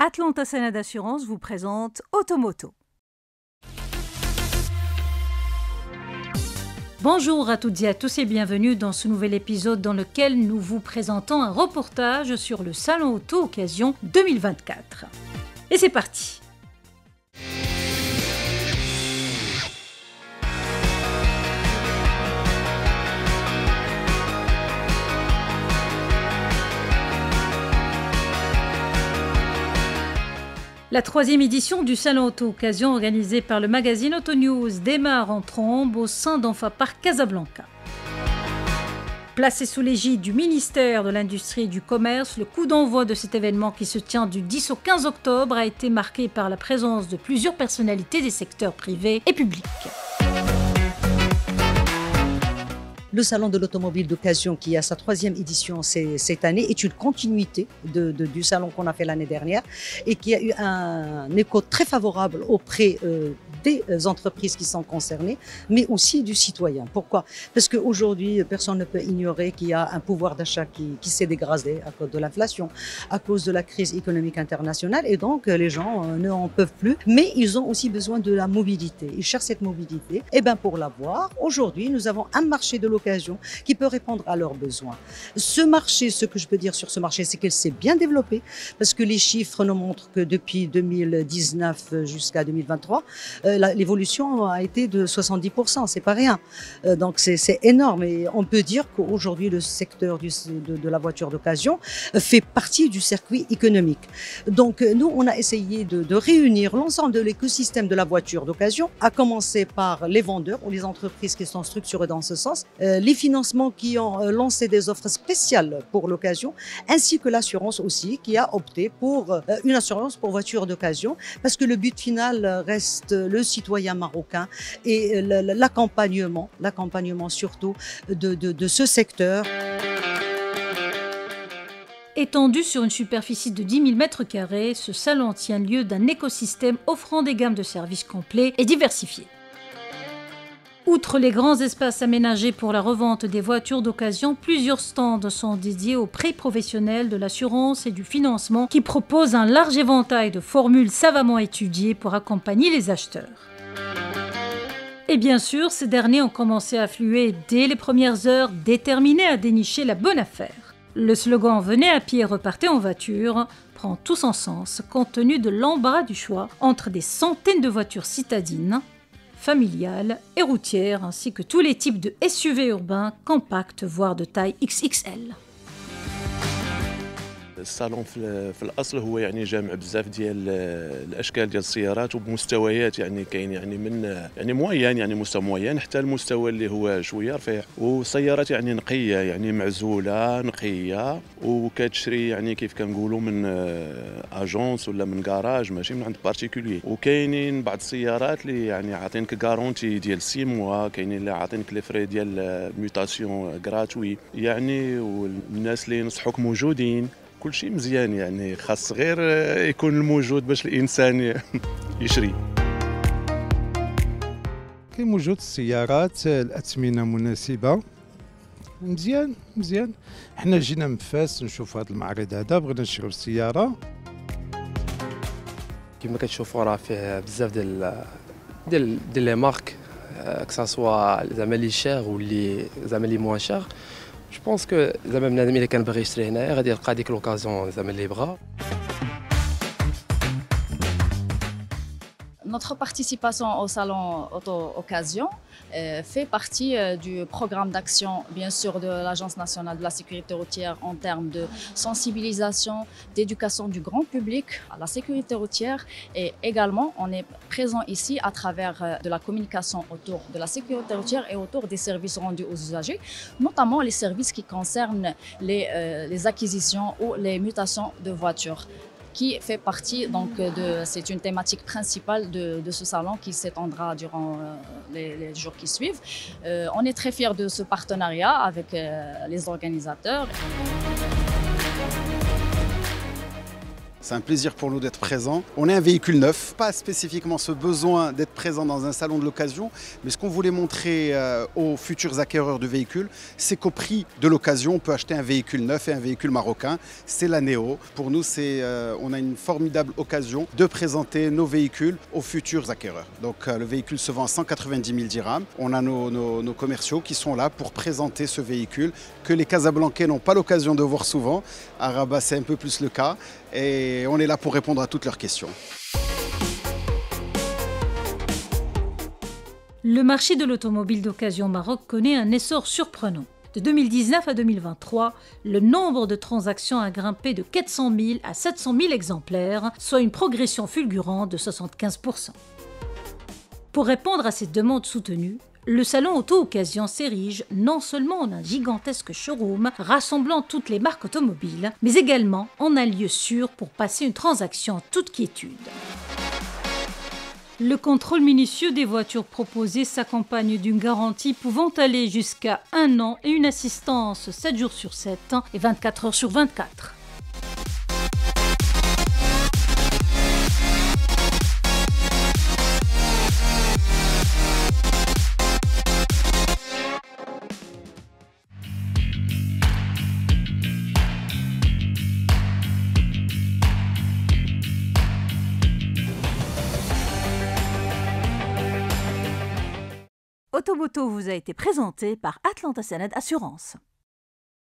Atlanta Sénat d'Assurance vous présente Automoto. Bonjour à toutes et à tous et bienvenue dans ce nouvel épisode dans lequel nous vous présentons un reportage sur le Salon Auto Occasion 2024. Et c'est parti! La troisième édition du Salon Auto Occasion organisée par le magazine Auto News démarre en trombe au sein d'Enfa Park Casablanca. Placé sous l'égide du ministère de l'Industrie et du Commerce, le coup d'envoi de cet événement qui se tient du 10 au 15 octobre a été marqué par la présence de plusieurs personnalités des secteurs privés et publics. Le Salon de l'automobile d'occasion qui a sa troisième édition cette année est une continuité du salon qu'on a fait l'année dernière et qui a eu un écho très favorable auprès des entreprises qui sont concernées, mais aussi du citoyen. Pourquoi? Parce qu'aujourd'hui, personne ne peut ignorer qu'il y a un pouvoir d'achat qui s'est dégradé à cause de l'inflation, à cause de la crise économique internationale, et donc les gens ne en peuvent plus, mais ils ont aussi besoin de la mobilité. Ils cherchent cette mobilité. Et bien pour l'avoir, aujourd'hui, nous avons un marché de l'occasion qui peut répondre à leurs besoins. Ce marché, ce que je peux dire sur ce marché, c'est qu'il s'est bien développé, parce que les chiffres nous montrent que depuis 2019 jusqu'à 2023, l'évolution a été de 70%, c'est pas rien. Donc c'est énorme et on peut dire qu'aujourd'hui le secteur de la voiture d'occasion fait partie du circuit économique. Donc nous on a essayé de réunir l'ensemble de l'écosystème de la voiture d'occasion, à commencer par les vendeurs ou les entreprises qui sont structurées dans ce sens, les financements qui ont lancé des offres spéciales pour l'occasion, ainsi que l'assurance aussi qui a opté pour une assurance pour voiture d'occasion, parce que le but final reste le citoyen marocain et l'accompagnement surtout de ce secteur. Étendu sur une superficie de 10 000 m², ce salon tient lieu d'un écosystème offrant des gammes de services complets et diversifiés. Outre les grands espaces aménagés pour la revente des voitures d'occasion, plusieurs stands sont dédiés aux prêts professionnels de l'assurance et du financement qui proposent un large éventail de formules savamment étudiées pour accompagner les acheteurs. Et bien sûr, ces derniers ont commencé à affluer dès les premières heures, déterminés à dénicher la bonne affaire. Le slogan « Venez à pied, repartez en voiture » prend tout son sens compte tenu de l'embarras du choix entre des centaines de voitures citadines, familiales et routières, ainsi que tous les types de SUV urbains, compacts, voire de taille XXL. الصالون في الاصل هو يعني جامع بزاف ديال الاشكال ديال السيارات وبمستويات، يعني كاين يعني من يعني موين، يعني مستوى موين حتى المستوى اللي هو شويه رفيع، وسيارات يعني نقيه، يعني معزوله نقيه وكتشري يعني كيف كنقولوا من اجونس ولا من كراج، ماشي من عند بارتيكولي. وكاينين بعض السيارات اللي يعني عاطينك كارونتي ديال 6 موا، كاينين اللي عاطينك لي فري ديال ميوتاسيون غراتوي، يعني والناس اللي ينصحوك موجودين. كل شيء مزيان، يعني خاص غير يكون الموجود باش الانسان يشري. كاين موجود السيارات، الاثمنه مناسبه، مزيان. حنا جينا من فاس نشوفوا هذا المعرض هذا، بغينا نشريو السياره. كما كتشوفوا راه فيه بزاف ديال لي مارك، كساسوا زعما لي شير واللي زعما لي موان شير. Je pense que زعما بنادم الا كان باغي يشري هنايا غادي يلقى ديك لوكازيون زعما اللي بغا. Notre participation au salon Auto Occasion fait partie du programme d'action, bien sûr, de l'Agence nationale de la sécurité routière en termes de sensibilisation, d'éducation du grand public à la sécurité routière. Et également, on est présent ici à travers de la communication autour de la sécurité routière et autour des services rendus aux usagers, notamment les services qui concernent les acquisitions ou les mutations de voitures, qui fait partie, donc, c'est une thématique principale de ce salon qui s'étendra durant les jours qui suivent. On est très fiers de ce partenariat avec les organisateurs. C'est un plaisir pour nous d'être présents. On est un véhicule neuf, pas spécifiquement ce besoin d'être présent dans un salon de l'occasion, mais ce qu'on voulait montrer aux futurs acquéreurs de véhicules, c'est qu'au prix de l'occasion, on peut acheter un véhicule neuf et un véhicule marocain. C'est la Néo. Pour nous, on a une formidable occasion de présenter nos véhicules aux futurs acquéreurs. Donc le véhicule se vend à 190 000 dirhams. On a nos commerciaux qui sont là pour présenter ce véhicule que les Casablancais n'ont pas l'occasion de voir souvent. À Rabat, c'est un peu plus le cas. Et on est là pour répondre à toutes leurs questions. Le marché de l'automobile d'occasion au Maroc connaît un essor surprenant. De 2019 à 2023, le nombre de transactions a grimpé de 400 000 à 700 000 exemplaires, soit une progression fulgurante de 75%. Pour répondre à cette demande soutenue, le salon auto-occasion s'érige non seulement en un gigantesque showroom rassemblant toutes les marques automobiles, mais également en un lieu sûr pour passer une transaction en toute quiétude. Le contrôle minutieux des voitures proposées s'accompagne d'une garantie pouvant aller jusqu'à 1 an et une assistance 7 jours sur 7 et 24 heures sur 24. Automoto vous a été présenté par Atlanta Sanad Assurance.